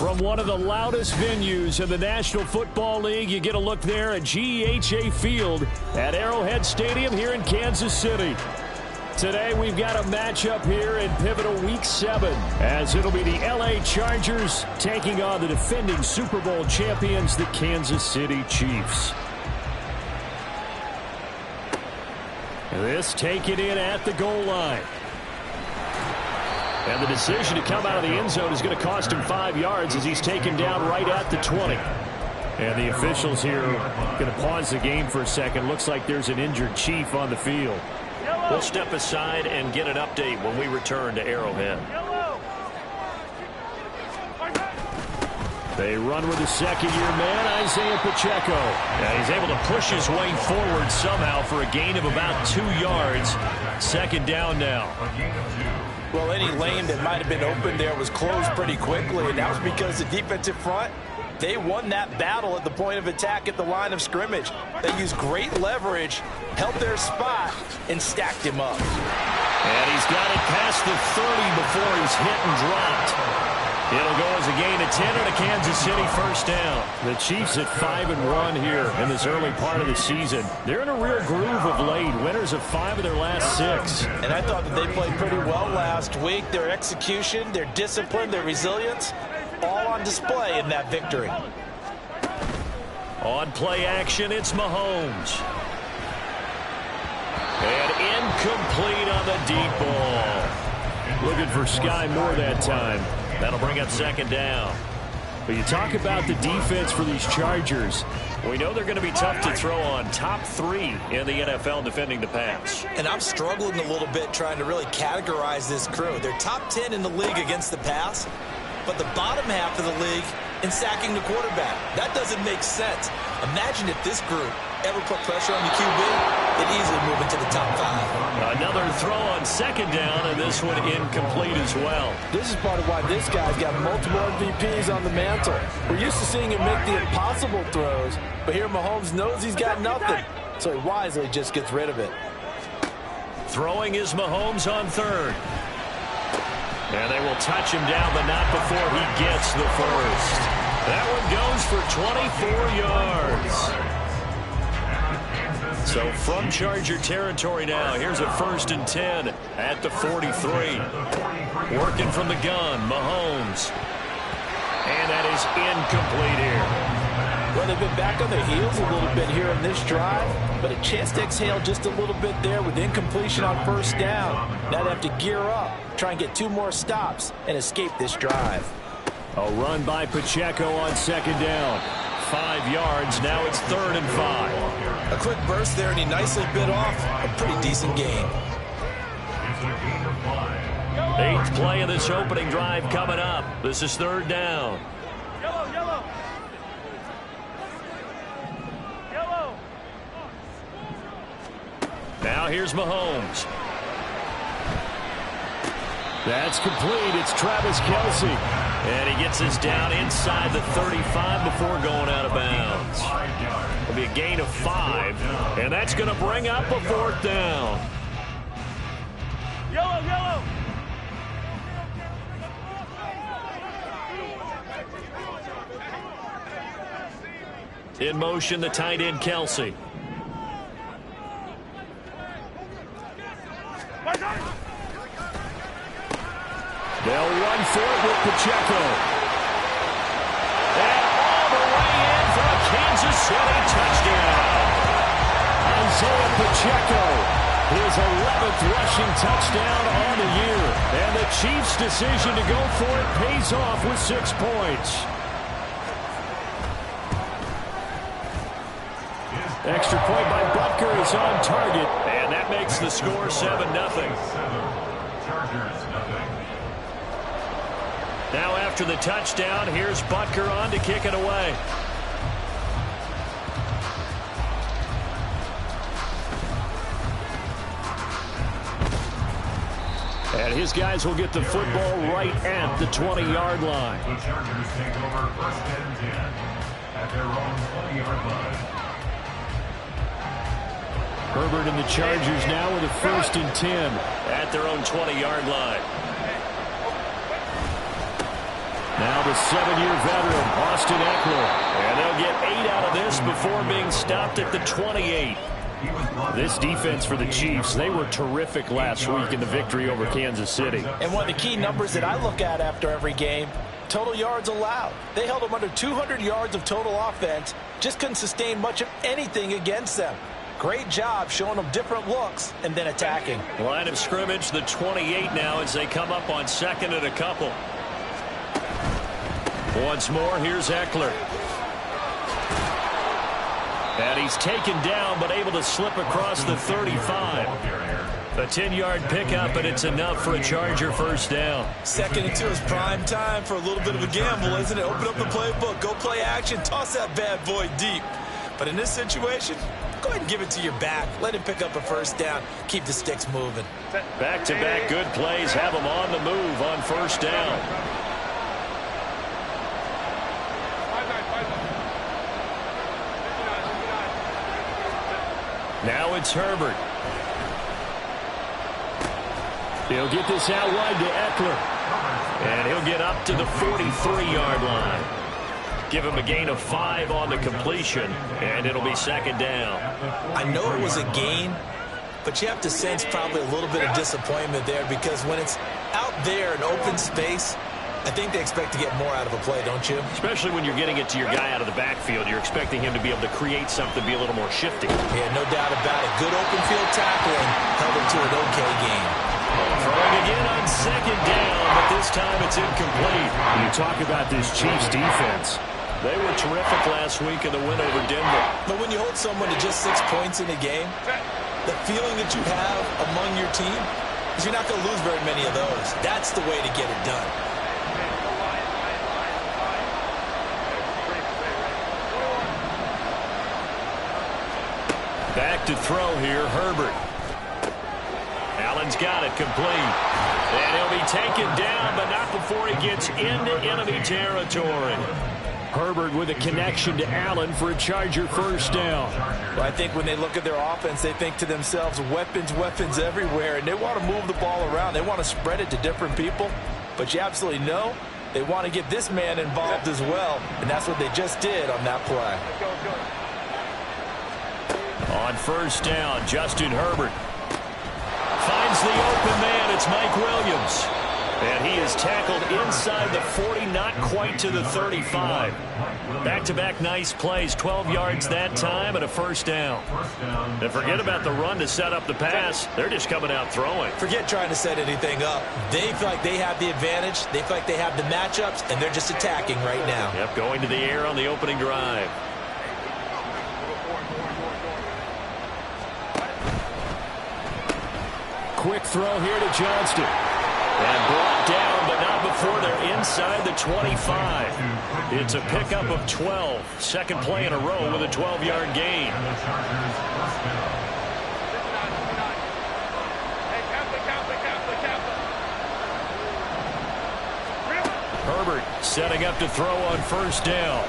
From one of the loudest venues in the National Football League, you get a look there at GEHA Field at Arrowhead Stadium here in Kansas City. Today we've got a matchup here in pivotal Week 7, as it'll be the LA Chargers taking on the defending Super Bowl champions, the Kansas City Chiefs. This taken in at the goal line. And the decision to come out of the end zone is going to cost him 5 yards as he's taken down right at the 20. And the officials here going to pause the game for a second. Looks like there's an injured Chief on the field. We'll step aside and get an update when we return to Arrowhead. They run with the second-year man, Isaiah Pacheco. Yeah, he's able to push his way forward somehow for a gain of about 2 yards. Second down now. Well, any lane that might have been open there was closed pretty quickly, and that was because the defensive front, they won that battle at the point of attack at the line of scrimmage. They used great leverage, held their spot, and stacked him up. And he's got it past the 30 before he's hit and dropped. It'll go as a gain of 10 and a Kansas City first down. The Chiefs at 5-1 here in this early part of the season. They're in a real groove of late. Winners of 5 of their last 6. And I thought that they played pretty well last week. Their execution, their discipline, their resilience, all on display in that victory. On play action, it's Mahomes. And incomplete on the deep ball. Looking for Sky Moore that time. That'll bring up second down. But you talk about the defense for these Chargers. We know they're going to be tough to throw on. Top 3 in the NFL defending the pass. And I'm struggling a little bit trying to really categorize this crew. They're top 10 in the league against the pass, but the bottom half of the league in sacking the quarterback. That doesn't make sense. Imagine if this group ever put pressure on the QB, they'd easily move into the top 5. Another throw on second down, and this one incomplete as well. This is part of why this guy's got multiple MVPs on the mantle. We're used to seeing him make the impossible throws, but here Mahomes knows he's got nothing, so he wisely just gets rid of it. Throwing is Mahomes on third. And they will touch him down, but not before he gets the first. That one goes for 24 yards. So from Charger territory now, here's a 1st and 10 at the 43. Working from the gun, Mahomes. And that is incomplete here. Well, they've been back on their heels a little bit here in this drive, but a chance to exhale just a little bit there with incompletion on first down. Now they have to gear up, try and get 2 more stops, and escape this drive. A run by Pacheco on second down. 5 yards, now it's 3rd and 5. A quick burst there, and he nicely bit off a pretty decent gain. 8th play of this opening drive coming up. This is 3rd down. Yellow. Now here's Mahomes. That's complete. It's Travis Kelce. And he gets us down inside the 35 before going out of bounds. It'll be a gain of 5. And that's going to bring up a 4th down. Yellow. In motion, the tight end, Kelce. They'll run for it with Pacheco. And all the way in for a Kansas City touchdown. Isaiah Pacheco, his 11th rushing touchdown on the year. And the Chiefs' decision to go for it pays off with 6 points. Extra point by Butker is on target. And that makes the score 7-0. Now after the touchdown, here's Butker on to kick it away. And his guys will get the football right at the 20-yard line. The Chargers take over 1st and 10 at their own 20-yard line. Herbert and the Chargers now with a 1st and 10 at their own 20-yard line. Now the the 7-year veteran, Austin Ekeler. And they'll get 8 out of this before being stopped at the 28. This defense for the Chiefs, they were terrific last week in the victory over Kansas City. And one of the key numbers that I look at after every game, total yards allowed. They held them under 200 yards of total offense, just couldn't sustain much of anything against them. Great job showing them different looks and then attacking. Line of scrimmage, the 28 now as they come up on 2nd and a couple. Once more, here's Ekeler. And he's taken down, but able to slip across the 35. A 10-yard pickup, and it's enough for a Charger first down. 2nd and 2 is prime time for a little bit of a gamble, isn't it? Open up the playbook, go play action, toss that bad boy deep. But in this situation, go ahead and give it to your back. Let him pick up a first down. Keep the sticks moving. Back-to-back good plays have them on the move on first down. Now it's Herbert. He'll get this out wide to Ekeler. And he'll get up to the 43-yard line. Give him a gain of 5 on the completion, and it'll be 2nd down. I know it was a gain, but you have to sense probably a little bit of disappointment there because when it's out there in open space, I think they expect to get more out of a play, don't you? Especially when you're getting it to your guy out of the backfield. You're expecting him to be able to create something, be a little more shifty. Yeah, no doubt about it. Good open field tackling held him to an okay game. Throwing again on 2nd down, but this time it's incomplete. You talk about this Chiefs defense. They were terrific last week in the win over Denver. But when you hold someone to just 6 points in a game, the feeling that you have among your team is you're not going to lose very many of those. That's the way to get it done. Back to throw here, Herbert. Allen's got it complete. And he'll be taken down, but not before he gets into enemy territory. Herbert with a connection to Allen for a Charger first down. Well, I think when they look at their offense, they think to themselves, weapons, weapons everywhere, and they want to move the ball around. They want to spread it to different people, but you absolutely know they want to get this man involved as well, and that's what they just did on that play. On first down, Justin Herbert finds the open man. It's Mike Williams. And he is tackled inside the 40, not quite to the 35. Back-to-back nice plays, 12 yards that time and a first down. And forget about the run to set up the pass. They're just coming out throwing. Forget trying to set anything up. They feel like they have the advantage. They feel like they have the matchups, and they're just attacking right now. Yep, going to the air on the opening drive. Quick throw here to Johnston. And brought down, but not before they're inside the 25. It's a pickup of 12. Second play in a row with a 12-yard gain. Herbert setting up to throw on first down.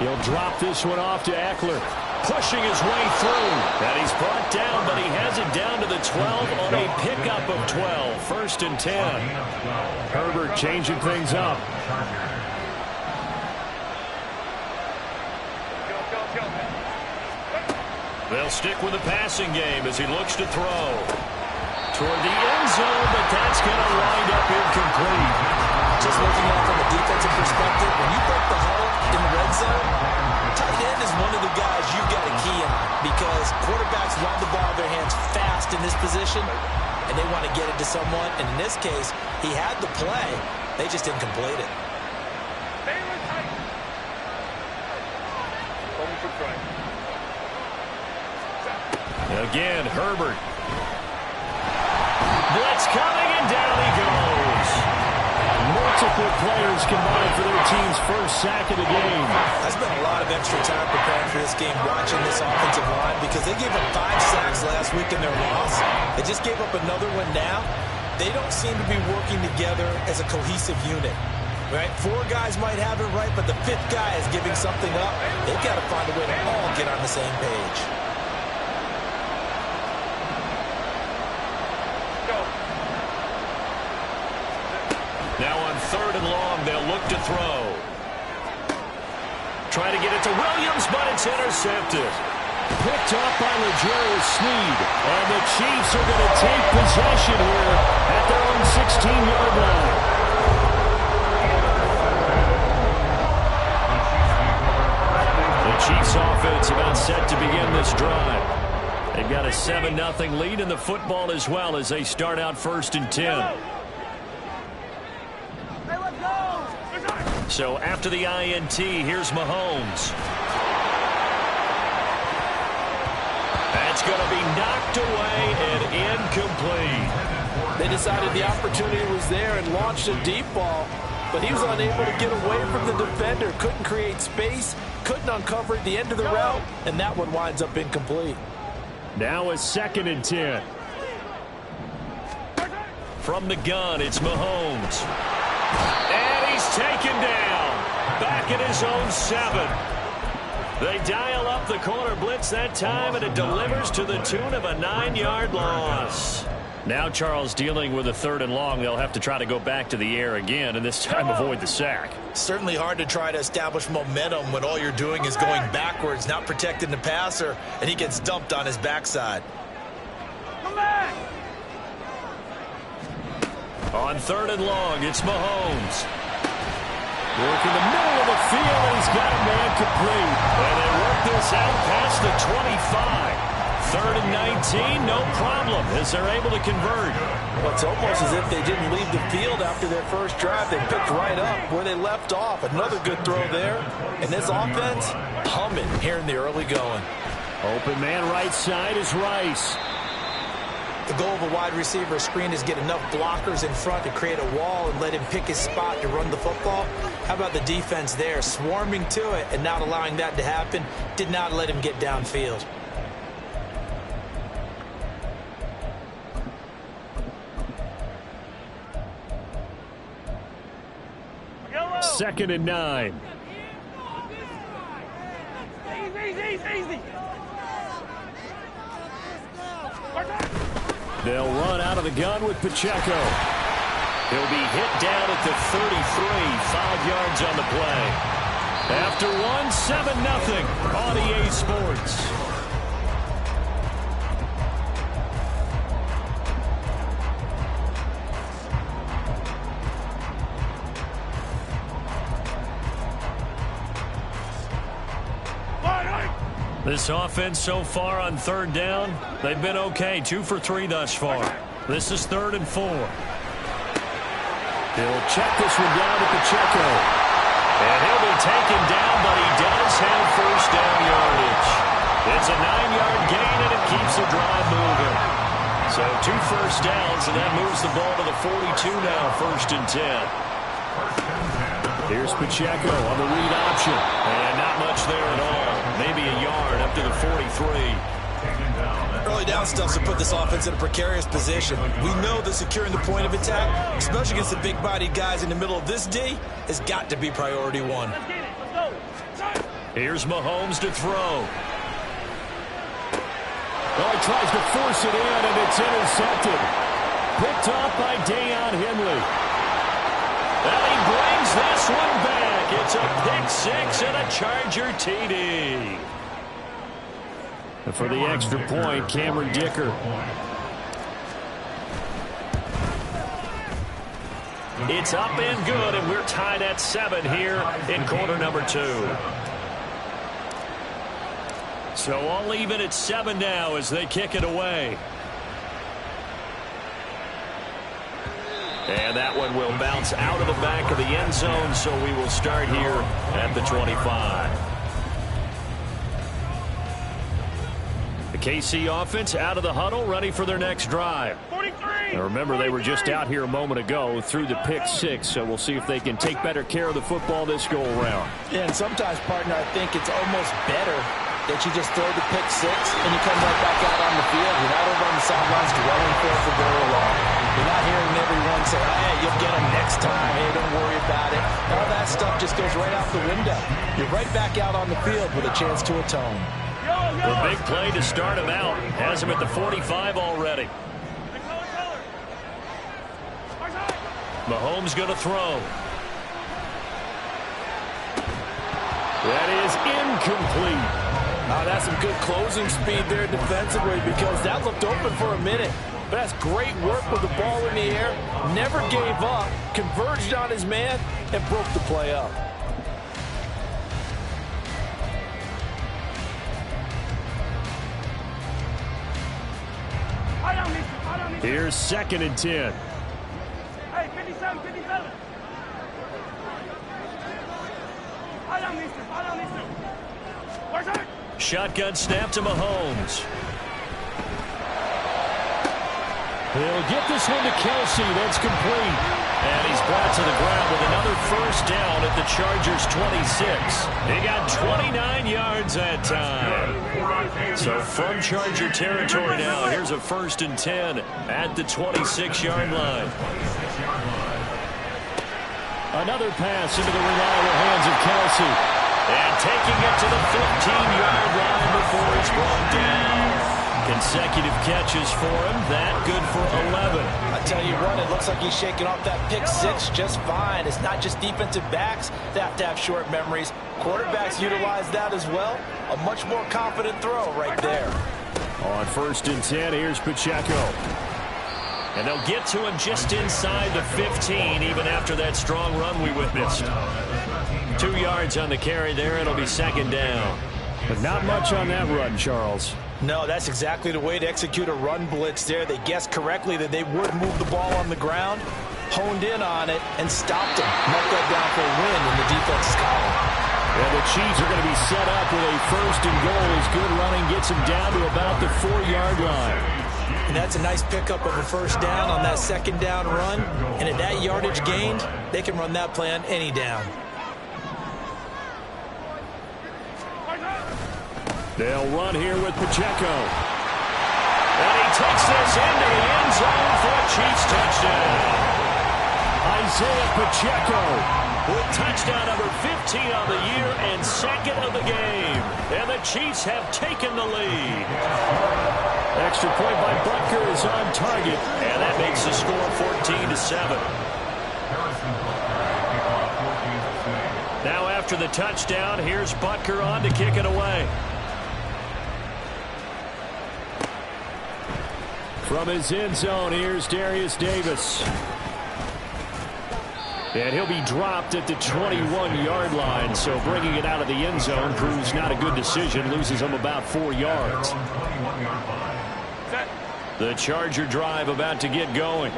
He'll drop this one off to Ekeler. Pushing his way through. And he's brought down, but he has it down to the 12 on a pickup of 12. 1st and 10. Herbert changing things up. They'll stick with the passing game as he looks to throw. Toward the end zone, but that's going to wind up incomplete. Just looking at it from a defensive perspective, when you break the huddle in the red zone, tight end is one of the guys you've got to key in because quarterbacks want the ball in their hands fast in this position, and they want to get it to someone. And in this case, he had the play. They just didn't complete it. Again, Herbert. Blitz coming, and down he goes. Multiple players combined for their team's first sack of the game. I spent a lot of extra time preparing for this game, watching this offensive line, because they gave up 5 sacks last week in their loss. They just gave up another one now. They don't seem to be working together as a cohesive unit. Right? 4 guys might have it right, but the 5th guy is giving something up. They've got to find a way to all get on the same page. Now on third and long. They'll look to throw. Trying to get it to Williams, but it's intercepted. Picked up by L'Jarius Sneed. And the Chiefs are going to take possession here at their own 16-yard line. The Chiefs offense about set to begin this drive. They've got a 7-0 lead in the football as well as they start out 1st and 10. So after the INT, here's Mahomes. That's going to be knocked away and incomplete. They decided the opportunity was there and launched a deep ball, but he was unable to get away from the defender. Couldn't create space, couldn't uncover at the end of the route, and that one winds up incomplete. Now a 2nd and 10. From the gun, it's Mahomes. And he's taken down. Back at his own 7. They dial up the corner blitz that time, and it delivers to the tune of a 9-yard loss. Now Charles dealing with a 3rd and long. They'll have to try to go back to the air again, and this time avoid the sack. Certainly hard to try to establish momentum when all you're doing is going backwards, not protecting the passer, and he gets dumped on his backside. On 3rd and long, it's Mahomes. Work in the middle of the field, and he's got a man complete. And they work this out past the 25. 3rd and 19, no problem, as they're able to convert. Well, it's almost as if they didn't leave the field after their first drive. They picked right up where they left off. Another good throw there. And this offense, humming here in the early going. Open man right side is Rice. The goal of a wide receiver screen is get enough blockers in front to create a wall and let him pick his spot to run the football. How about the defense there, swarming to it and not allowing that to happen? Did not let him get downfield. Second and 9. Easy. They'll run out of the gun with Pacheco. He'll be hit down at the 33, 5 yards on the play. After one, 7-0 on EA Sports. This offense so far on 3rd down, they've been okay. 2 for 3 thus far. This is 3rd and 4. He'll check this one down to Pacheco. And he'll be taken down, but he does have 1st down yardage. It's a 9-yard gain, and it keeps the drive moving. So 2 first downs, and that moves the ball to the 42 now, 1st and 10. Here's Pacheco on the read option. And not much there at all. Maybe a yard up to the 43. Early down stuff to put this offense in a precarious position. We know that securing the point of attack, especially against the big-bodied guys in the middle of this D, has got to be priority 1. Here's Mahomes to throw. Oh, he tries to force it in, and it's intercepted. Picked off by Deion Henley. And he brings this one back. It's a pick-6 and a Charger TD. And for the extra point, Cameron Dicker. It's up and good, and we're tied at 7 here in quarter number 2. So all even at 7 now as they kick it away. And that one will bounce out of the back of the end zone, so we will start here at the 25. The KC offense out of the huddle, ready for their next drive. 43. Now remember, they were just out here a moment ago through the pick-6, so we'll see if they can take better care of the football this go-around. Yeah, and sometimes, partner, I think it's almost better that you just throw the pick-6 and you come right back out on the field. You're not over on the sidelines dwelling for very long. You're not hearing everyone say, hey, you'll get them next time. Hey, don't worry about it. All that stuff just goes right out the window. You're right back out on the field with a chance to atone. The big play to start him out. Has him at the 45 already. Mahomes going to throw. That is incomplete. That's some good closing speed there defensively because that looked open for a minute. But that's great work with the ball in the air. Never gave up, converged on his man, and broke the play up. Here's 2nd and 10. Hey, 57, 57. Where's it? Shotgun snap to Mahomes. He'll get this one to Kelsey. That's complete. And he's brought to the ground with another first down at the Chargers' 26. He got 29 yards that time. So from Charger territory now, here's a 1st and 10 at the 26-yard line. Another pass into the reliable hands of Kelsey. And taking it to the 15-yard line before he's brought down. Consecutive catches for him. That good for 11. I tell you what, it looks like he's shaking off that pick six just fine. It's not just defensive backs that have to have short memories. Quarterbacks utilize that as well. A much more confident throw right there. On 1st and 10, here's Pacheco. And they'll get to him just inside the 15, even after that strong run we witnessed. 2 yards on the carry there. It'll be 2nd down. But not much on that run, Charles. No, that's exactly the way to execute a run blitz there. They guessed correctly that they would move the ball on the ground, honed in on it, and stopped him. Marked that down for a win in the defense's column. And the Chiefs are going to be set up with a 1st and goal as good running gets them down to about the 4-yard line. And that's a nice pickup of a 1st down on that 2nd down run. And at that yardage gained, they can run that play on any down. They'll run here with Pacheco. And he takes this into the end zone for a Chiefs touchdown. Isaiah Pacheco with touchdown number 15 on the year and 2nd of the game. And the Chiefs have taken the lead. Extra point by Butker is on target. And that makes the score 14-7. Now after the touchdown, here's Butker on to kick it away. From his end zone, here's Darius Davis. And he'll be dropped at the 21-yard line, so bringing it out of the end zone proves not a good decision, loses him about 4 yards. The Charger drive about to get going.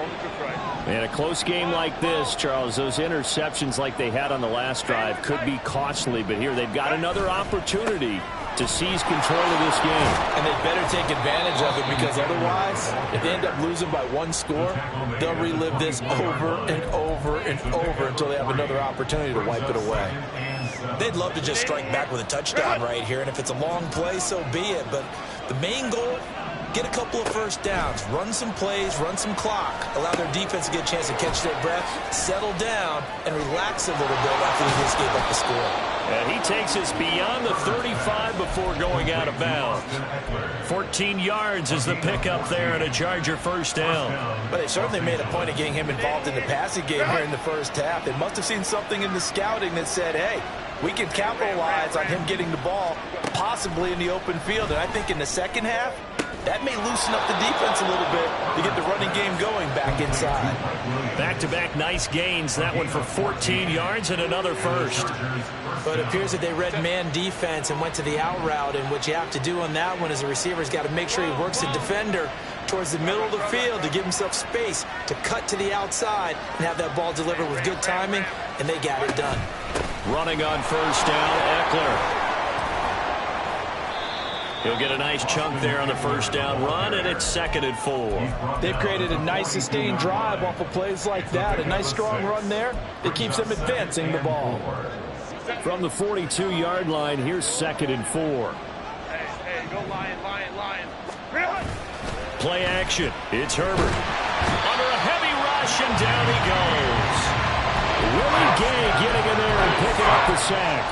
In a close game like this, Charles, those interceptions like they had on the last drive could be costly, but here they've got another opportunity to seize control of this game. And they better take advantage of it because otherwise, if they end up losing by 1 score, they'll relive this over and over and over until they have another opportunity to wipe it away. They'd love to just strike back with a touchdown right here, and if it's a long play, so be it. But the main goal, get a couple of 1st downs, run some plays, run some clock, allow their defense to get a chance to catch their breath, settle down, and relax a little bit after they just gave up the score. And he takes us beyond the 35 before going out of bounds. 14 yards is the pickup there and a Charger 1st down. But they certainly made a point of getting him involved in the passing game here in the 1st half. They must have seen something in the scouting that said, hey, we can capitalize on him getting the ball, possibly in the open field. And I think in the 2nd half, that may loosen up the defense a little bit to get the running game going back inside. Back-to-back nice gains. That one for 14 yards and another 1st. But it appears that they read man defense and went to the out route. And what you have to do on that one is the receiver's got to make sure he works the defender towards the middle of the field to give himself space to cut to the outside and have that ball delivered with good timing, and they got it done. Running on 1st down, Eckler. He'll get a nice chunk there on the 1st down run, and it's 2nd and 4. They've created a nice sustained drive off of plays like that. A nice strong run there that keeps them advancing the ball. From the 42-yard line, here's 2nd and 4. Hey, go Lion. Play action. It's Herbert. Under a heavy rush, and down he goes. Willie Gay getting in there and picking up the sack.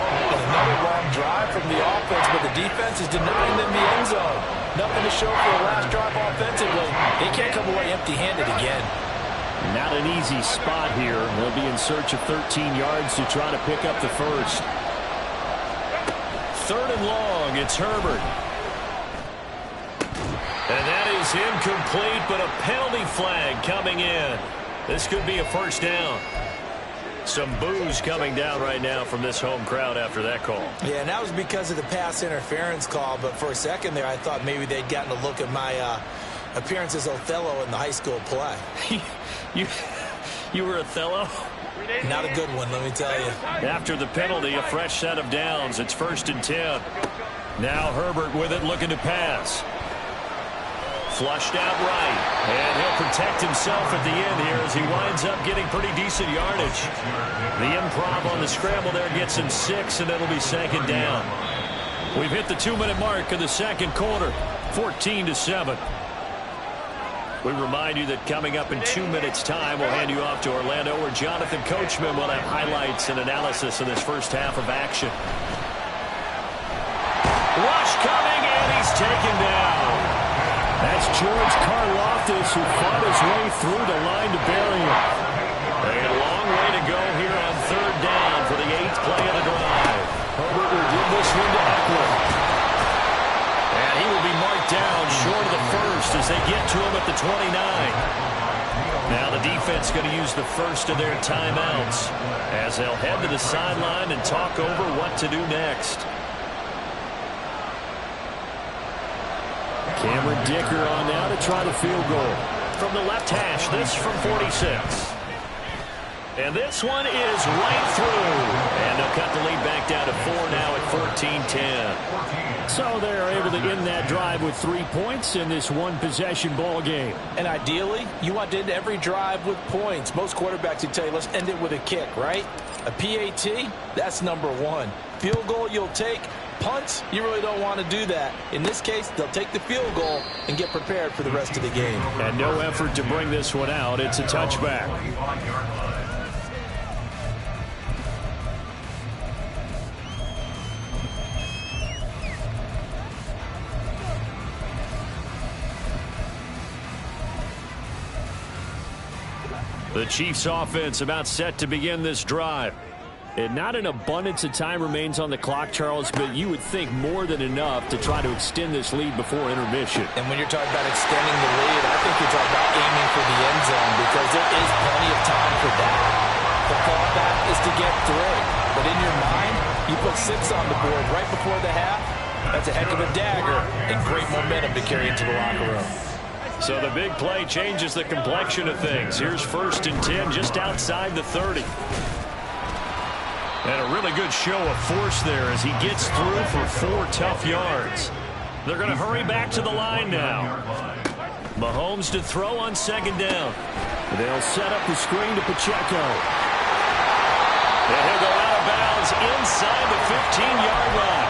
Another long drive from the offense, but the defense is denying them the end zone. Nothing to show for the last drive offensively. They can't come away empty-handed again. Not an easy spot here. They'll be in search of 13 yards to try to pick up the first. 3rd and long. It's Herbert. And that is incomplete, but a penalty flag coming in. This could be a first down. Some boos coming down right now from this home crowd after that call. Yeah, and that was because of the pass interference call, but for a second there I thought maybe they'd gotten a look at my appearance as Othello in the high school play. You were Othello? Not a good one, let me tell you. After the penalty, a fresh set of downs. It's 1st and 10. Now Herbert with it, looking to pass. Flushed out right, and he'll protect himself at the end here as he winds up getting pretty decent yardage. The improv on the scramble there gets him 6, and it'll be 2nd down. We've hit the 2-minute mark of the 2nd quarter, 14-7. We remind you that coming up in 2 minutes' time, we'll hand you off to Orlando, where Jonathan Coachman will have highlights and analysis of this first half of action. Rush coming, and he's taken down. That's George Karlaftis, who fought his way through the line to bury him. A long way to go here on 3rd down for the 8th play of the drive. Herbert will give this one to Eckler. And he will be marked down short of the first as they get to him at the 29. Now the defense going to use the first of their timeouts as they'll head to the sideline and talk over what to do next. Cameron Dicker on now to try the field goal. From the left hash, this from 46. And this one is right through. And they'll cut the lead back down to 4 now at 14-10. So they're able to end that drive with 3 points in this one-possession ball game. And ideally, you want to end every drive with points. Most quarterbacks would tell you, let's end it with a kick, right? A PAT, that's number 1. Field goal you'll take. Punts, you really don't want to do that. In this case, they'll take the field goal and get prepared for the rest of the game. And no effort to bring this one out. It's a touchback. The Chiefs offense about set to begin this drive. And not an abundance of time remains on the clock, Charles, but you would think more than enough to try to extend this lead before intermission. And when you're talking about extending the lead, I think you're talking about aiming for the end zone because there is plenty of time for that. The fallback is to get 3. But in your mind, you put 6 on the board right before the half. That's a heck of a dagger and great momentum to carry into the locker room. So the big play changes the complexion of things. Here's 1st and 10 just outside the 30. And a really good show of force there as he gets through for 4 tough yards. They're going to hurry back to the line now. Mahomes to throw on 2nd down. They'll set up the screen to Pacheco. And he'll go out of bounds inside the 15-yard line.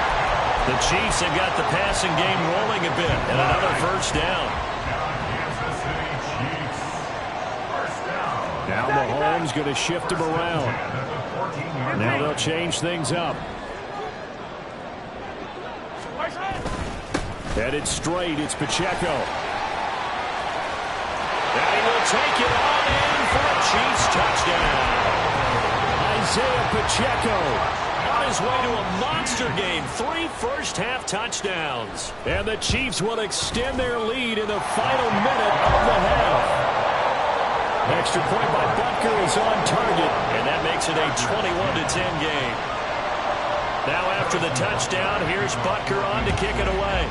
The Chiefs have got the passing game rolling a bit. And another first down. Now Mahomes going to shift him around. Now they'll change things up. Headed straight, it's Pacheco. And he will take it on in for a Chiefs touchdown. Isaiah Pacheco On his way to a monster game. 3 first-half touchdowns. And the Chiefs will extend their lead in the final minute of the half. Extra point by Butker is on target. And that makes it a 21-10 game. Now after the touchdown, here's Butker on to kick it away.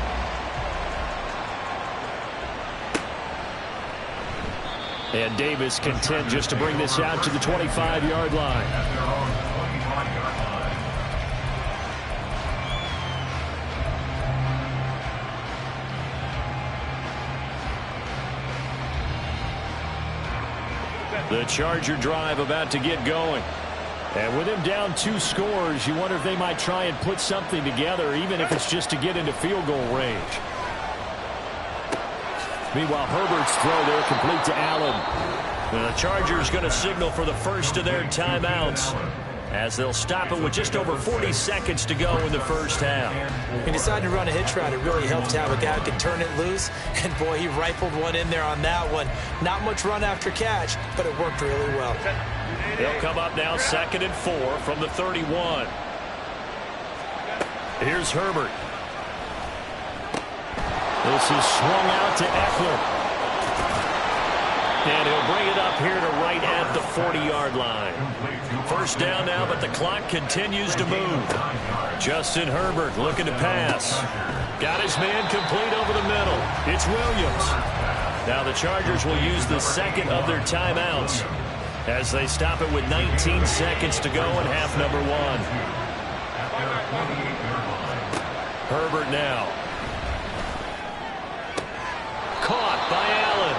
And Davis content just to bring this out to the 25-yard line. The Charger drive about to get going. And with him down 2 scores, you wonder if they might try and put something together, even if it's just to get into field goal range. Meanwhile, Herbert's throw there complete to Allen. The Chargers going to signal for the first of their timeouts. as they'll stop it with just over 40 seconds to go in the first half. He decided to run a hitch route. It really helped to have a guy who could turn it loose. And, boy, he rifled one in there on that one. Not much run after catch, but it worked really well. They'll come up now 2nd and 4 from the 31. Here's Herbert. This is swung out to Eckler. And he'll bring it up here to right at the 40-yard line. First down now, but the clock continues to move. Justin Herbert looking to pass. Got his man complete over the middle. It's Williams. Now the Chargers will use the second of their timeouts as they stop it with 19 seconds to go in half number 1. Herbert now. Caught by Allen.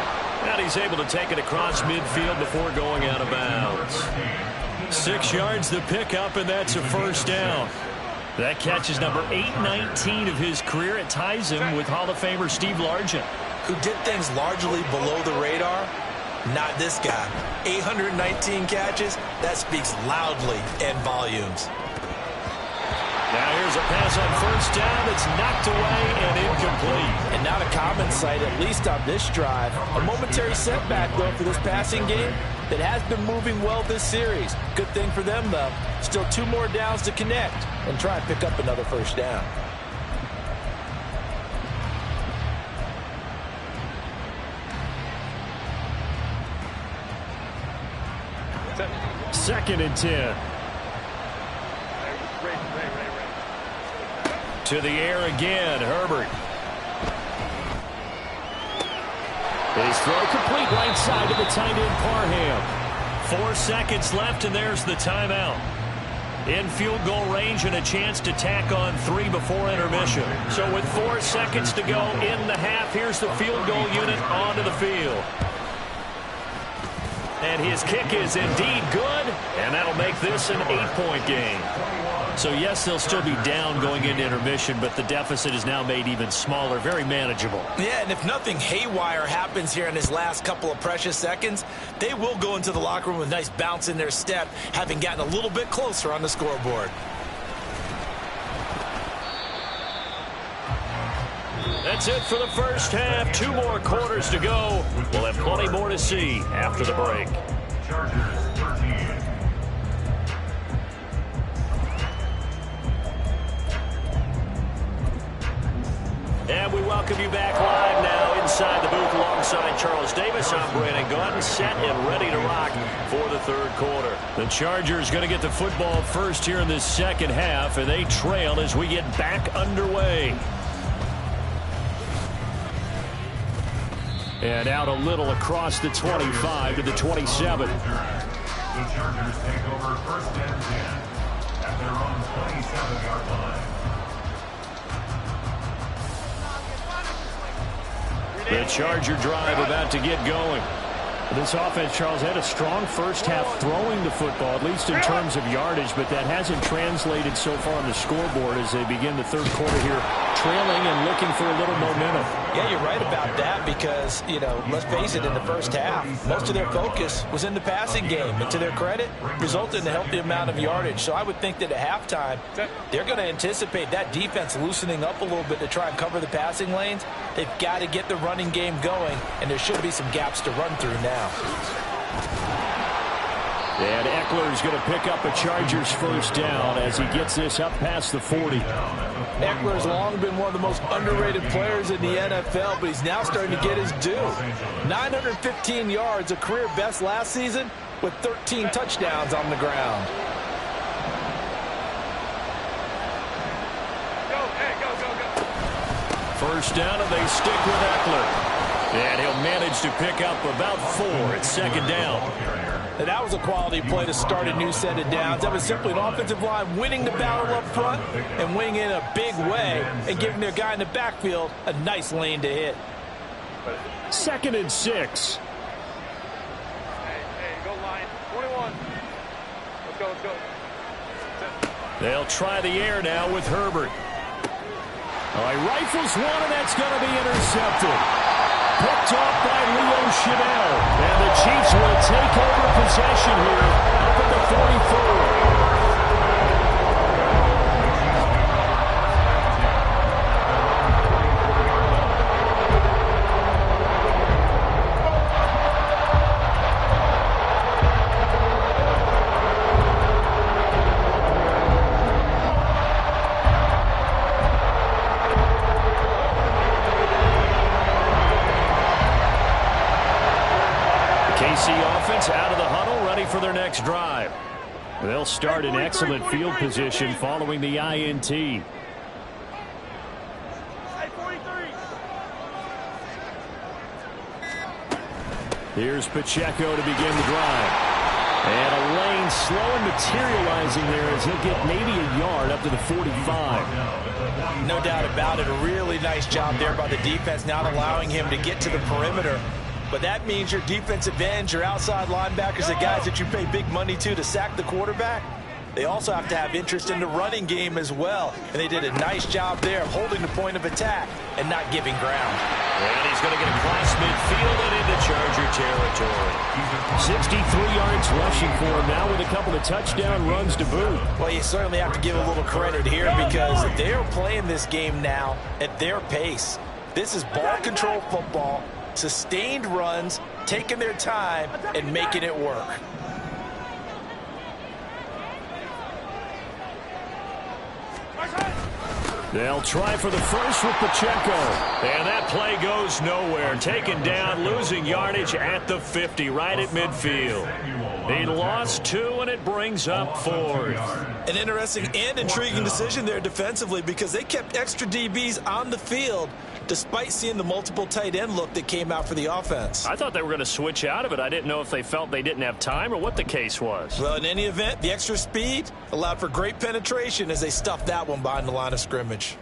And he's able to take it across midfield before going out of bounds. 6 yards the pickup, and that's a first down. That catch is number 819 of his career. It ties him with Hall of Famer Steve Largent, who did things largely below the radar. Not this guy. 819 catches. That speaks loudly in volumes. Now here's a pass on first down that's knocked away and incomplete. And not a common sight, at least on this drive. A momentary setback, though, for this passing game that has been moving well this series. Good thing for them, though. Still 2 more downs to connect and try and pick up another first down. Second and 10. To the air again, Herbert. His throw complete right side to the tight end Parham. 4 seconds left, and there's the timeout. In field goal range and a chance to tack on 3 before intermission. So with 4 seconds to go in the half, here's the field goal unit onto the field. And his kick is indeed good, and that'll make this an 8-point game. So, yes, they'll still be down going into intermission, but the deficit is now made even smaller, very manageable. Yeah, and if nothing haywire happens here in his last couple of precious seconds, they will go into the locker room with a nice bounce in their step, having gotten a little bit closer on the scoreboard. That's it for the first half. 2 more quarters to go. We'll have plenty more to see after the break. Chargers 13. And we welcome you back live now inside the booth alongside Charles Davis. I'm Brandon Gaudin, set and ready to rock for the 3rd quarter. The Chargers going to get the football first here in this second half, and they trail as we get back underway. And out a little across the 25 to the 27. The Chargers take over 1st and 10 at their own 27-yard line. The Charger drive about to get going. This offense, Charles, had a strong first half throwing the football, at least in terms of yardage, but that hasn't translated so far on the scoreboard as they begin the 3rd quarter here, trailing and looking for a little momentum. Yeah, you're right about that because, let's face it, in the first half, most of their focus was in the passing game. And to their credit, resulted in a healthy amount of yardage. So I would think that at halftime, they're going to anticipate that defense loosening up a little bit to try and cover the passing lanes. They've got to get the running game going, and there should be some gaps to run through now. And Eckler's going to pick up a Chargers first down as he gets this up past the 40. Eckler's long been one of the most underrated players in the NFL, but he's now starting to get his due. 915 yards, a career best last season, with 13 touchdowns on the ground. First down, and they stick with Eckler. And he'll manage to pick up about 4 at 2nd down. And that was a quality play to start a new set of downs. That was simply an offensive line winning the battle up front and winning in a big way and giving their guy in the backfield a nice lane to hit. 2nd and 6. Hey, go line. 21. Let's go. They'll try the air now with Herbert. All right, rifles one, and that's going to be intercepted. Picked off by Leo Chanel. And the Chiefs will take over possession here up at the 44. ready for their next drive. They'll start in excellent field position following the INT. Here's Pacheco to begin the drive. And a lane slow and materializing there as he'll get maybe a yard up to the 45. No doubt about it. A really nice job there by the defense, not allowing him to get to the perimeter. But that means your defensive ends, your outside linebackers, the guys that you pay big money to sack the quarterback, they also have to have interest in the running game as well. And they did a nice job there of holding the point of attack and not giving ground. And he's going to get across midfield and into Charger territory. 63 yards rushing for him now with a couple of touchdown runs to boot. Well, you certainly have to give a little credit here because they're playing this game now at their pace. This is ball control football, sustained runs, taking their time and making it work. They'll try for the first with Pacheco. And that play goes nowhere. Taken down, losing yardage at the 50, right at midfield. He lost 2, and it brings up 4th. An interesting and intriguing decision there defensively because they kept extra DBs on the field despite seeing the multiple tight end look that came out for the offense. I thought they were going to switch out of it. I didn't know if they felt they didn't have time or what the case was. Well, in any event, the extra speed allowed for great penetration as they stuffed that one behind the line of scrimmage.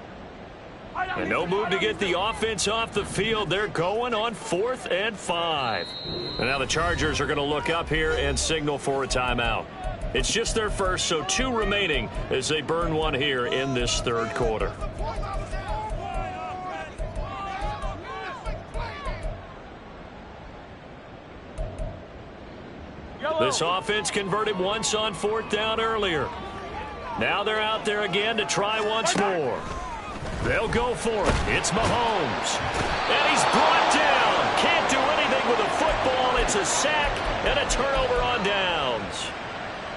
And no move to get the offense off the field. They're going on 4th and 5. And now the Chargers are going to look up here and signal for a timeout. It's just their first, so 2 remaining as they burn one here in this 3rd quarter. This offense converted once on 4th down earlier. Now they're out there again to try once more. They'll go for it. It's Mahomes. And he's brought down. Can't do anything with a football. It's a sack and a turnover on downs.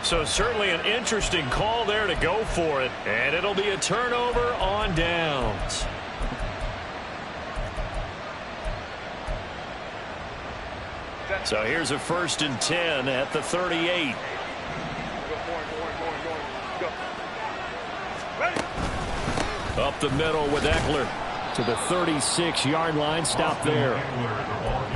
So certainly an interesting call there to go for it. And it'll be a turnover on downs. So here's a 1st and 10 at the 38. Up the middle with Eckler to the 36-yard line. Stop there.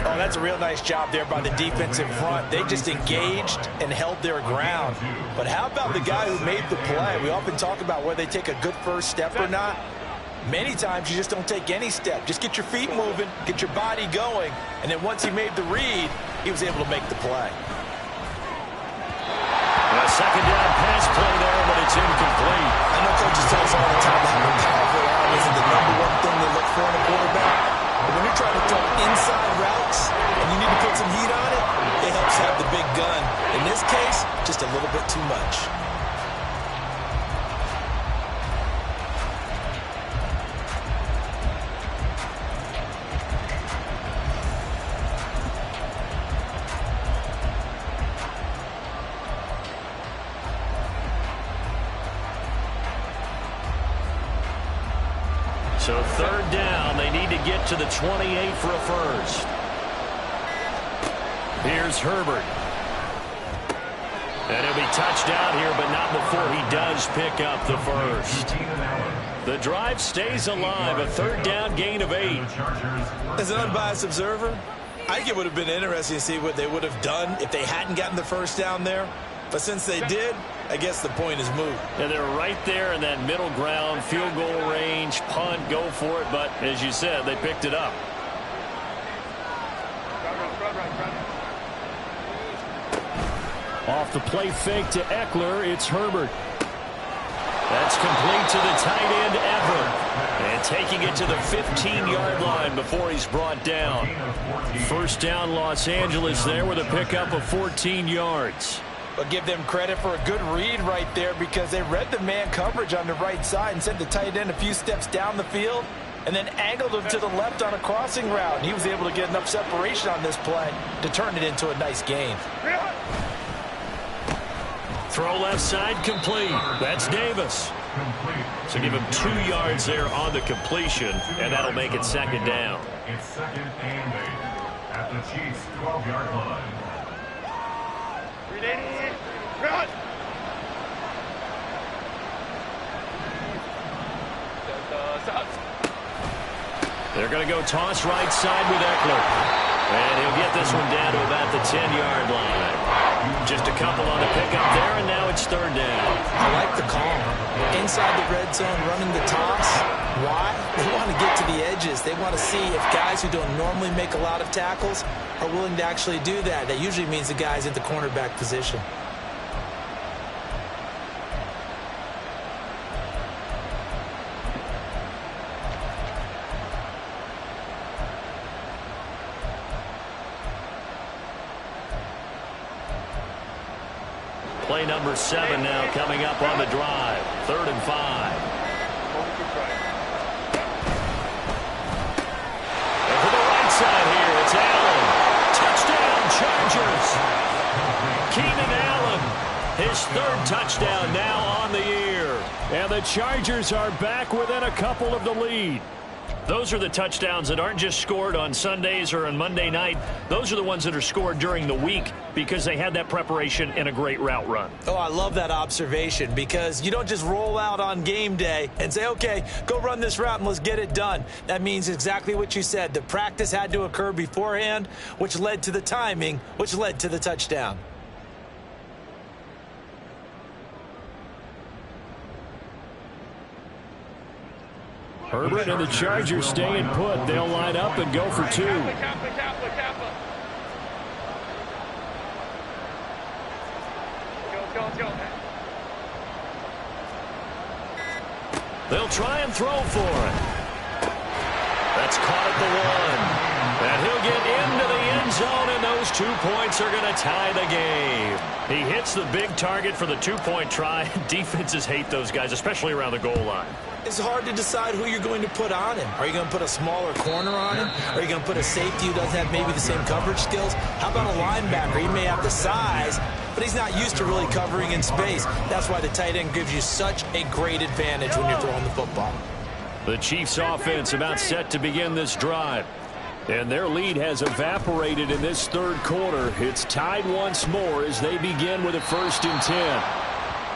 Oh, that's a real nice job there by the defensive front. They just engaged and held their ground. But how about the guy who made the play? We often talk about whether they take a good first step or not. Many times you just don't take any step. Just get your feet moving, get your body going, and then once he made the read, he was able to make the play. A 2nd down pass play there, but it's incomplete. I know coaches tell us all the time that a powerful arm isn't the #1 thing they look for in a quarterback. But when you're trying to throw inside routes and you need to put some heat on it, it helps have the big gun. In this case, just a little bit too much. So 3rd down, they need to get to the 28 for a first. Here's Herbert. And he'll be touched out here, but not before he does pick up the first. The drive stays alive, a 3rd down gain of 8. As an unbiased observer, I think it would have been interesting to see what they would have done if they hadn't gotten the first down there. But since they did, I guess the point is moot. And they're right there in that middle ground, field goal range, punt, go for it. But as you said, they picked it up. Off the play fake to Eckler, it's Herbert. That's complete to the tight end, Everett. And taking it to the 15-yard line before he's brought down. 1st down, Los Angeles there with a pickup of 14 yards. But give them credit for a good read right there because they read the man coverage on the right side and sent the tight end a few steps down the field and then angled him to the left on a crossing route. And he was able to get enough separation on this play to turn it into a nice gain. Throw left side complete. That's Davis. So give him 2 yards there on the completion, and that'll make it 2nd down. It's 2nd and 8 at the Chiefs' 12-yard line. 380. Run. They're going to go toss right side with Eckler. And he'll get this one down to about the 10-yard line. Just a couple on the pickup there, and now it's third down. I like the call. Inside the red zone, running the toss. Why? They want to get to the edges. They want to see if guys who don't normally make a lot of tackles are willing to actually do that. That usually means the guy's at the cornerback position. Play number 7 now coming up on the drive. 3rd and 5. And to the right side here, it's Allen. Touchdown, Chargers. Keenan Allen, his 3rd touchdown now on the year. And the Chargers are back within a couple of the lead. Those are the touchdowns that aren't just scored on Sundays or on Monday night. Those are the ones that are scored during the week because they had that preparation and a great route run. Oh, I love that observation because you don't just roll out on game day and say, okay, go run this route and let's get it done. That means exactly what you said. The practice had to occur beforehand, which led to the timing, which led to the touchdown. Herbert and the Chargers staying put. They'll line up and go for 2. Go. They'll try and throw for it. That's caught at the 1. And he'll get into the end zone, and those 2 points are going to tie the game. He hits the big target for the 2-point try. Defenses hate those guys, especially around the goal line. It's hard to decide who you're going to put on him. Are you going to put a smaller corner on him? Are you going to put a safety who doesn't have maybe the same coverage skills? How about a linebacker? He may have the size, but he's not used to really covering in space. That's why the tight end gives you such a great advantage when you're throwing the football. The Chiefs offense about set to begin this drive. And their lead has evaporated in this 3rd quarter. It's tied once more as they begin with a 1st and 10.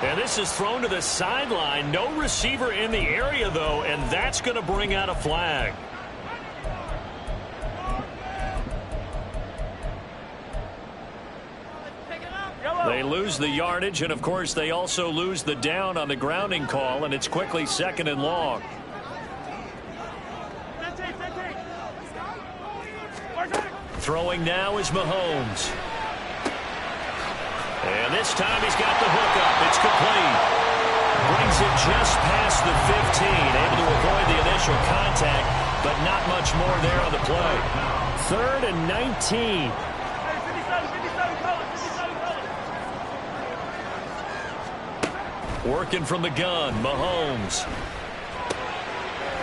And this is thrown to the sideline. No receiver in the area, though, and that's going to bring out a flag. They lose the yardage, and, of course, they also lose the down on the grounding call, and it's quickly 2nd and long. Throwing now is Mahomes. And this time he's got the hook up. It's complete. Brings it just past the 15. Able to avoid the initial contact, but not much more there on the play. 3rd and 19. Working from the gun, Mahomes.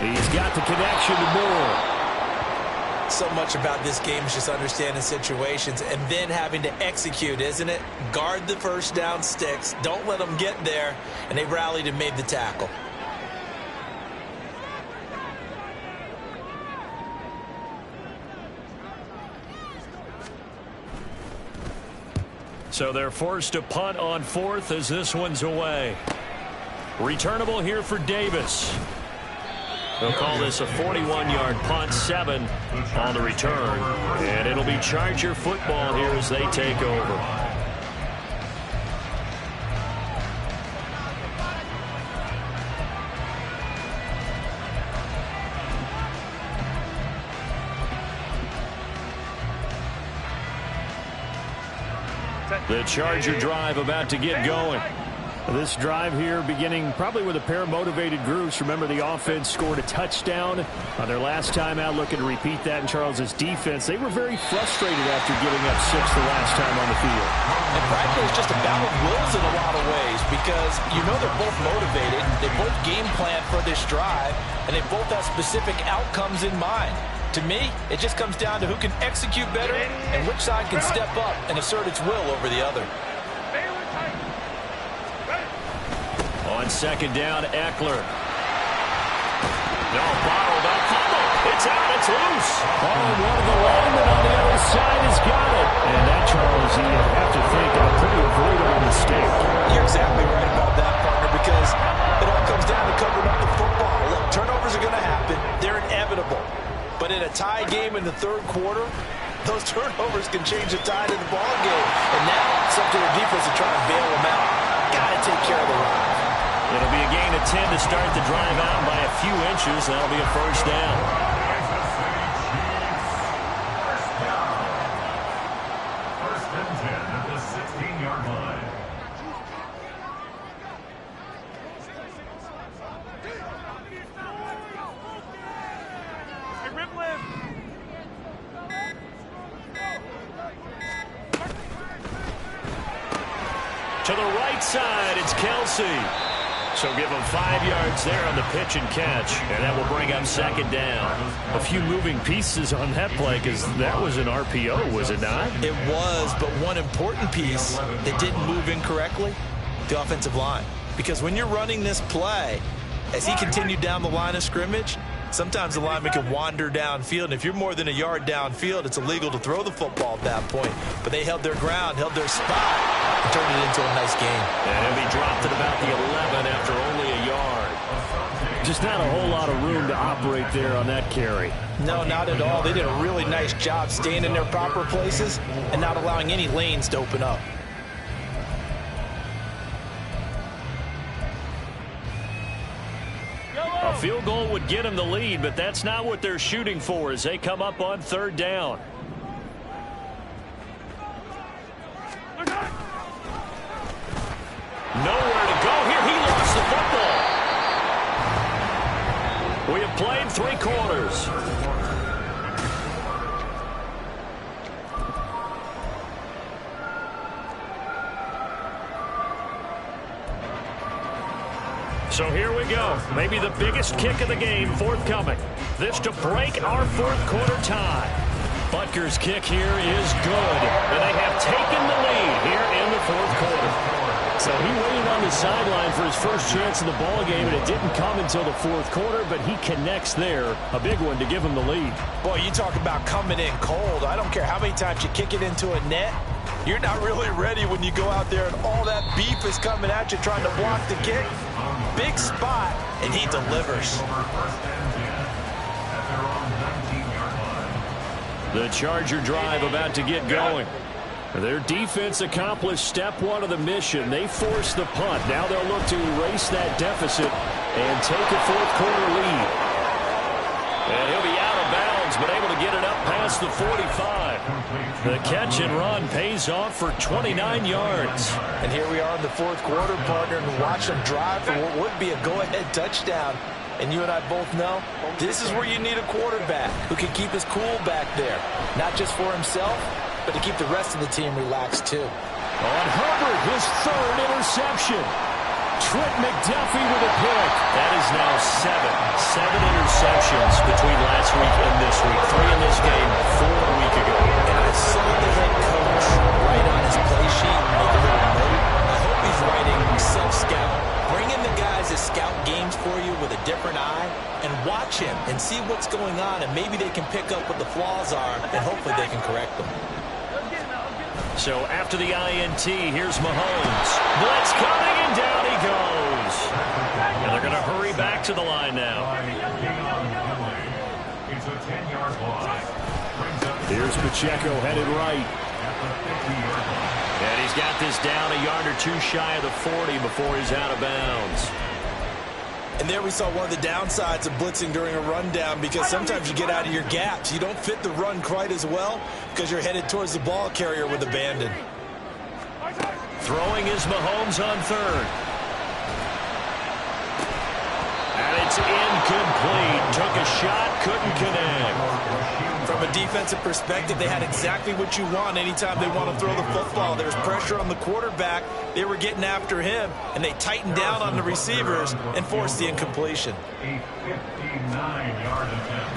He's got the connection to Moore. So much about this game is just understanding situations and then having to execute, isn't it? Guard the first down sticks. Don't let them get there. And they rallied and made the tackle. So they're forced to punt on 4th as this one's away. Returnable here for Davis. They'll call this a 41-yard punt, 7 on the return. And it'll be Charger football here as they take over. The Charger drive about to get going. This drive here beginning probably with a pair of motivated groups. Remember, the offense scored a touchdown on their last time out, looking to repeat that in Charles's defense. They were very frustrated after giving up 6 the last time on the field. And frankly, it's just a battle of wills in a lot of ways because you know they're both motivated. They both game plan for this drive, and they both have specific outcomes in mind. To me, it just comes down to who can execute better and which side can step up and assert its will over the other. On 2nd down, Eckler. No, bottled up, fumble. It's out. It's loose. Oh, one of the linemen on the other side has got it. And that, Charles, you have to think a pretty avoidable mistake. You're exactly right about that, partner, because it all comes down to covering up the football. Look, turnovers are going to happen. They're inevitable. But in a tie game in the third quarter, those turnovers can change the tide of the ball game. And now it's up to the defense to try and bail them out. Got to take care of the run. It'll be a gain of 10 to start the drive out by a few inches. That'll be a first down. First and 10 at the 16-yard line. To the right side, it's Kelsey. So give him 5 yards there on the pitch and catch, and that will bring up second down. A few moving pieces on that play because that was an RPO, was it not? It was, but one important piece that didn't move incorrectly, the offensive line. Because when you're running this play, as he continued down the line of scrimmage, sometimes the lineman can wander downfield. And if you're more than a yard downfield, it's illegal to throw the football at that point. But they held their ground, held their spot, and turned it into a nice game. And he'll be dropped at about the 11 after only a yard. Just not a whole lot of room to operate there on that carry. No, not at all. They did a really nice job staying in their proper places and not allowing any lanes to open up. A field goal would get them the lead, but that's not what they're shooting for as they come up on third down. Nowhere to go here. He lost the football. We have played 3 quarters. So here we go. Maybe the biggest kick of the game forthcoming. This to break our fourth quarter tie. Butker's kick here is good. And they have taken the lead here in the fourth quarter. So he waited on the sideline for his first chance in the ball game, and it didn't come until the fourth quarter, but he connects there. A big one to give him the lead. Boy, you talk about coming in cold. I don't care how many times you kick it into a net. You're not really ready when you go out there and all that beef is coming at you trying to block the kick. Big spot, and he delivers. The Charger drive about to get going. Their defense accomplished step 1 of the mission. They forced the punt. Now they'll look to erase that deficit and take a fourth quarter lead. And he'll be out of bounds, but able to get it up past the 45. The catch and run pays off for 29 yards. And here we are in the fourth quarter, partner, and watch them drive for what would be a go-ahead touchdown. And you and I both know this is where you need a quarterback who can keep his cool back there. Not just for himself, but to keep the rest of the team relaxed, too. On Herbert, his third interception. Trent McDuffie with a pick. That is now 7 interceptions between last week and this week. 3 in this game, 4 a week ago. And I saw the head coach write on his play sheet and make a little note. I hope he's writing self-scout. Bring in the guys that scout games for you with a different eye and watch him and see what's going on, and maybe they can pick up what the flaws are, and hopefully they can correct them. So after the INT, here's Mahomes. Blitz coming, and down he goes. And they're going to hurry back to the line now. It's a 10-yard loss. Here's Pacheco headed right. And he's got this down a yard or 2 shy of the 40 before he's out of bounds. And there we saw one of the downsides of blitzing during a rundown, because sometimes you get out of your gaps. You don't fit the run quite as well because you're headed towards the ball carrier with abandon. Throwing is Mahomes on third. And it's incomplete. Took a shot, couldn't connect. From a defensive perspective, they had exactly what you want anytime they want to throw the football. There's pressure on the quarterback. They were getting after him, and they tightened down on the receivers and forced the incompletion. A 59-yard attempt.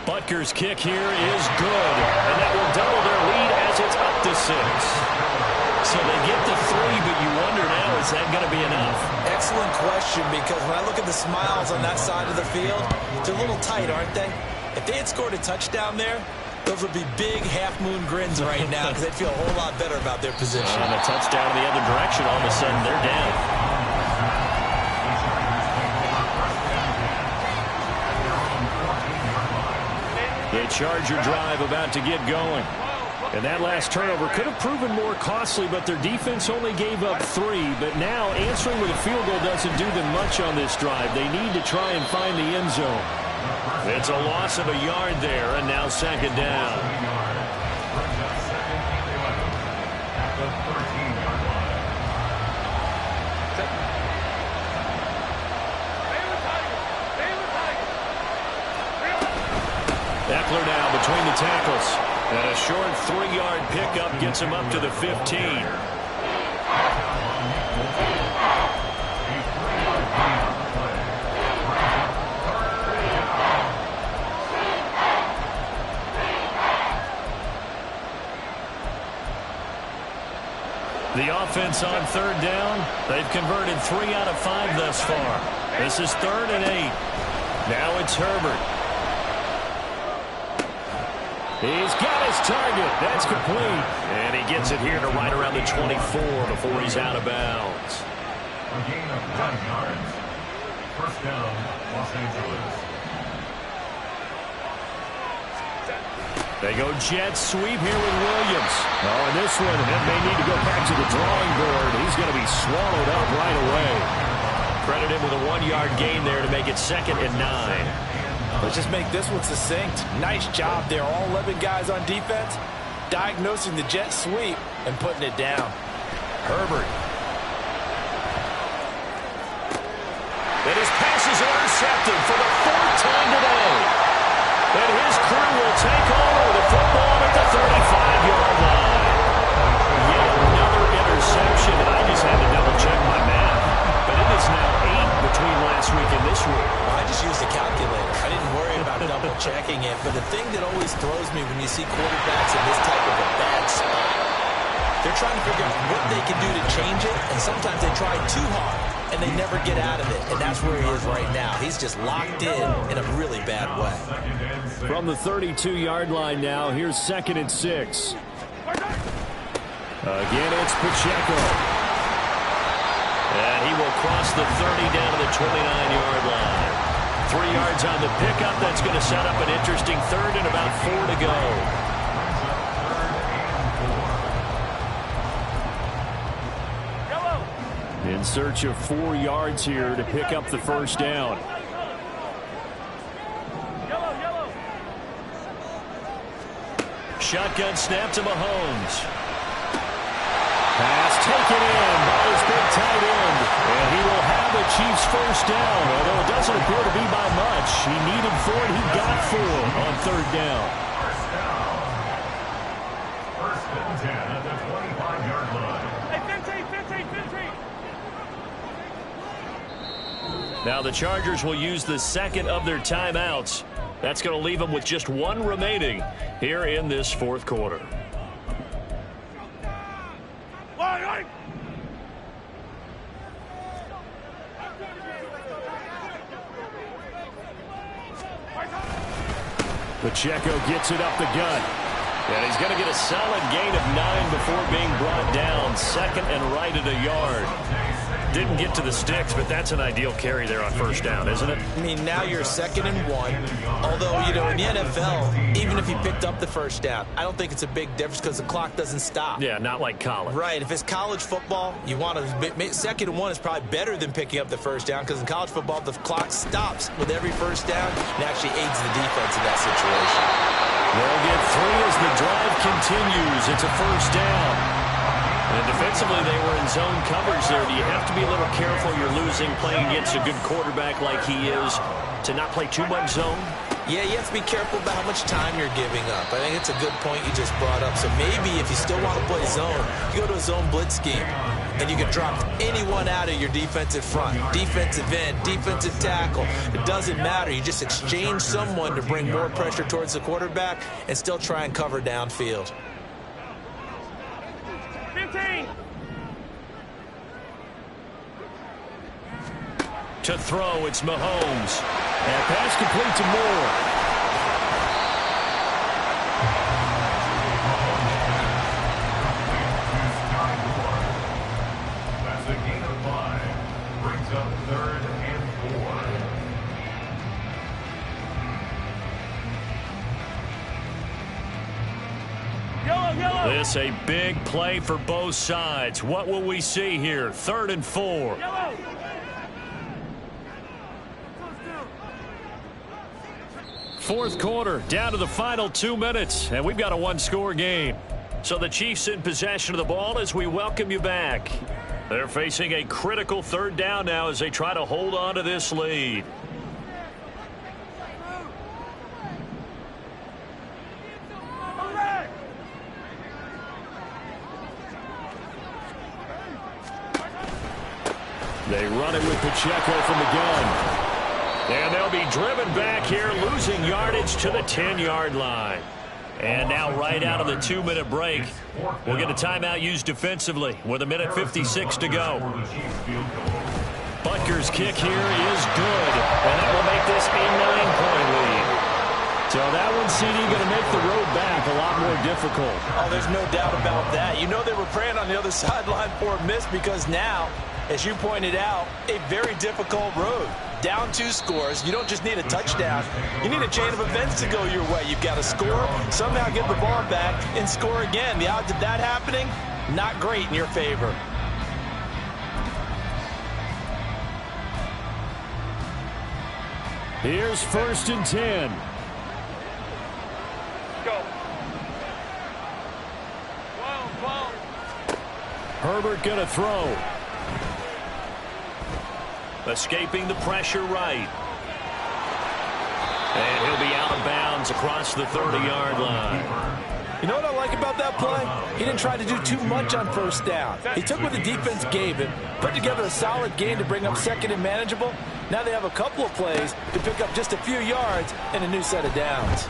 Butker's kick here is good, and that will double their lead as it's up to 6. So they get the 3, but you wonder now, is that going to be enough? excellent question, because when I look at the smiles on that side of the field, they're a little tight, aren't they? If they had scored a touchdown there, those would be big half-moon grins right now because they'd feel a whole lot better about their position. And a touchdown in the other direction, all of a sudden they're down. The Charger drive about to get going. And that last turnover could have proven more costly, but their defense only gave up 3. But now answering with a field goal doesn't do them much on this drive. They need to try and find the end zone. It's a loss of a yard there, and now second down. Eckler now between the tackles. And a short 3-yard pickup gets him up to the 15. The offense on third down. They've converted 3 out of 5 thus far. This is 3rd and 8. Now it's Herbert. He's got his target. That's complete. And he gets it here to right around the 24 before he's out of bounds. A gain of 5 yards. First down, Los Angeles. They go jet sweep here with Williams. Oh, and this one, it may need to go back to the drawing board. He's going to be swallowed up right away. Credit him with a 1-yard gain there to make it 2nd and 9. Let's just make this one succinct. Nice job there. All 11 guys on defense diagnosing the jet sweep and putting it down. Herbert. And his pass is intercepted for the 4th time today. And his crew will take over the football at the 35-yard line. Yet another interception, and I just had to double-check my math. But it is now 8 between last week and this week. Well, I just used a calculator. I didn't worry about double-checking it. But the thing that always throws me when you see quarterbacks in this type of a bad spot, they're trying to figure out what they can do to change it, and sometimes they try too hard, and they never get out of it. And that's where he is right now. He's just locked in a really bad way. From the 32-yard line now, here's 2nd and 6. Again, it's Pacheco. And he will cross the 30 down to the 29-yard line. 3 yards on the pickup. That's going to set up an interesting 3rd and about 4 to go. In search of 4 yards here to pick up the first down. Shotgun snap to Mahomes. Pass taken in by his big tight end. And he will have the Chiefs first down, although it doesn't appear to be by much. He needed 4, and he got 4 on 3rd down. First and 10 at the 25-yard line. Now the Chargers will use the 2nd of their timeouts. That's going to leave them with just 1 remaining here in this 4th quarter. Pacheco gets it up the gut. And he's going to get a solid gain of 9 before being brought down. 2nd and right at a yard. Didn't get to the sticks, but that's an ideal carry there on first down, isn't it? I mean, now you're 2nd and 1. Although, you know, in the NFL, even if you picked up the first down, I don't think it's a big difference because the clock doesn't stop. Yeah, not like college. Right. If it's college football, you want to 2nd and 1 is probably better than picking up the first down because in college football, the clock stops with every first down and actually aids the defense in that situation. They'll get 3 as the drive continues. It's a first down. And defensively, they were in zone coverage there. Do you have to be a little careful you're losing playing against a good quarterback like he is to not play too much zone? Yeah, you have to be careful about how much time you're giving up. I think it's a good point you just brought up. So maybe if you still want to play zone, you go to a zone blitz scheme, and you can drop anyone out of your defensive front, defensive end, defensive tackle. It doesn't matter. You just exchange someone to bring more pressure towards the quarterback and still try and cover downfield. 15. To throw, it's Mahomes. And pass complete to Moore. That's a gain of 5. Brings up 3rd and 4. Yellow. This a big play for both sides. What will we see here? 3rd and 4. Yellow. Fourth quarter, down to the final 2 minutes, and we've got a one-score game. So the Chiefs in possession of the ball as we welcome you back. They're facing a critical 3rd down now as they try to hold on to this lead. They run it with Pacheco from the gun. And they'll be driven back here, losing yardage to the 10-yard line. And now right out of the 2-minute break, we'll get a timeout used defensively with 1:56 to go. Butker's kick here is good, and that will make this a 9-point lead. So that one, CD, going to make the road back a lot more difficult. Oh, there's no doubt about that. You know they were praying on the other sideline for a miss because now, as you pointed out, a very difficult road. Down 2 scores. You don't just need a touchdown. You need a chain of events to go your way. You've got to score, somehow get the ball back, and score again. The odds of that happening, not great in your favor. Here's 1st and 10. Go. Wow. Herbert going to throw. Escaping the pressure right. And he'll be out of bounds across the 30-yard line. You know what I like about that play? He didn't try to do too much on 1st down. He took what the defense gave him, put together a solid game to bring up 2nd and manageable. Now they have a couple of plays to pick up just a few yards and a new set of downs.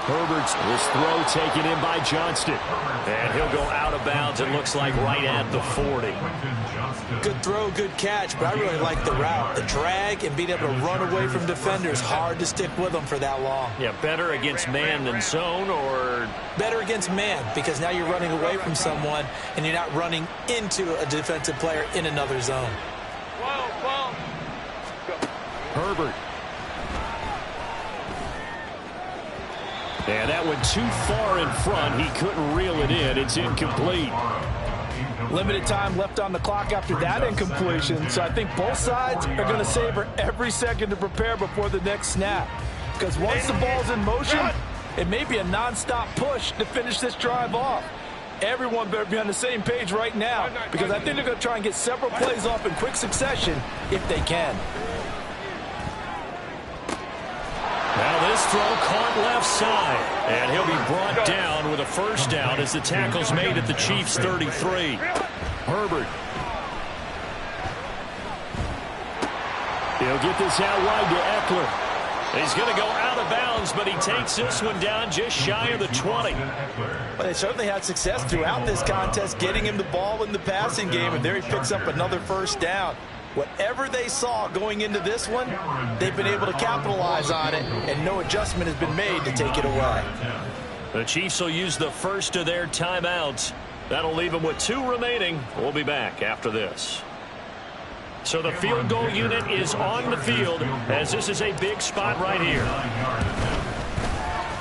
Herbert's this throw taken in by Johnston. And he'll go out of bounds, it looks like, right at the 40. Good throw, good catch, but I really like the route. The drag and being able to run away from defenders, hard to stick with them for that long. Yeah, better against man than zone, or better against man, because now you're running away from someone and you're not running into a defensive player in another zone. Wow. Herbert. And that went too far in front. He couldn't reel it in. It's incomplete. Limited time left on the clock after that incompletion, so I think both sides are going to savor every second to prepare before the next snap. Because once the ball's in motion, it may be a nonstop push to finish this drive off. Everyone better be on the same page right now, because I think they're going to try and get several plays off in quick succession if they can. Now this throw caught left side, and he'll be brought down with a 1st down as the tackle's made at the Chiefs' 33. Herbert. He'll get this out wide to Eckler. He's going to go out of bounds, but he takes this one down just shy of the 20. But they certainly had success throughout this contest getting him the ball in the passing game, and there he picks up another 1st down. Whatever they saw going into this one, they've been able to capitalize on it, and no adjustment has been made to take it away. The Chiefs will use the first of their timeouts. That'll leave them with 2 remaining. We'll be back after this. So the field goal unit is on the field as this is a big spot right here.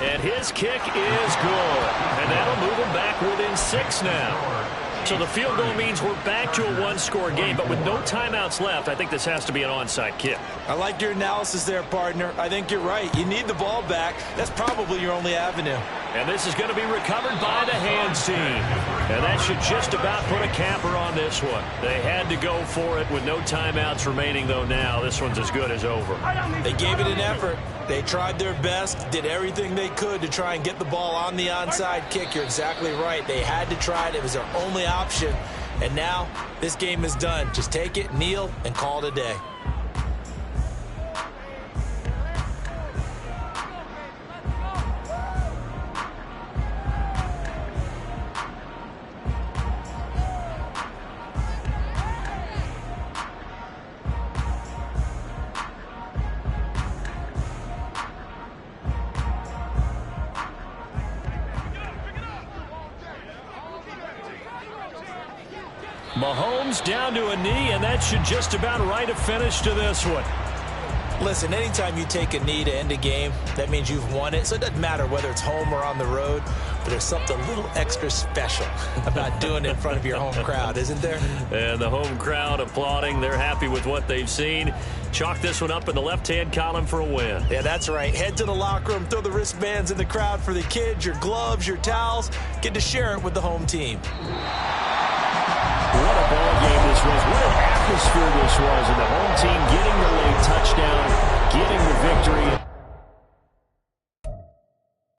And his kick is good. And that'll move him back within 6 now. So the field goal means we're back to a 1-score game, but with no timeouts left, I think this has to be an onside kick. I like your analysis there, partner. I think you're right. You need the ball back. That's probably your only avenue. And this is going to be recovered by the hands team. And that should just about put a capper on this one. They had to go for it with no timeouts remaining, though now this one's as good as over. They gave it an effort. They tried their best, did everything they could to try and get the ball on the onside kick. You're exactly right. They had to try it. It was their only option. And now this game is done. Just take it, kneel, and call it a day. Mahomes down to a knee, and that should just about write a finish to this one. Listen, anytime you take a knee to end a game, that means you've won it. So it doesn't matter whether it's home or on the road, but there's something a little extra special about doing it in front of your home crowd, isn't there? And the home crowd applauding. They're happy with what they've seen. Chalk this one up in the left-hand column for a win. Yeah, that's right. Head to the locker room, throw the wristbands in the crowd for the kids, your gloves, your towels. Get to share it with the home team. What a ball game this was. What an atmosphere this was. And the home team getting the late touchdown, getting the victory.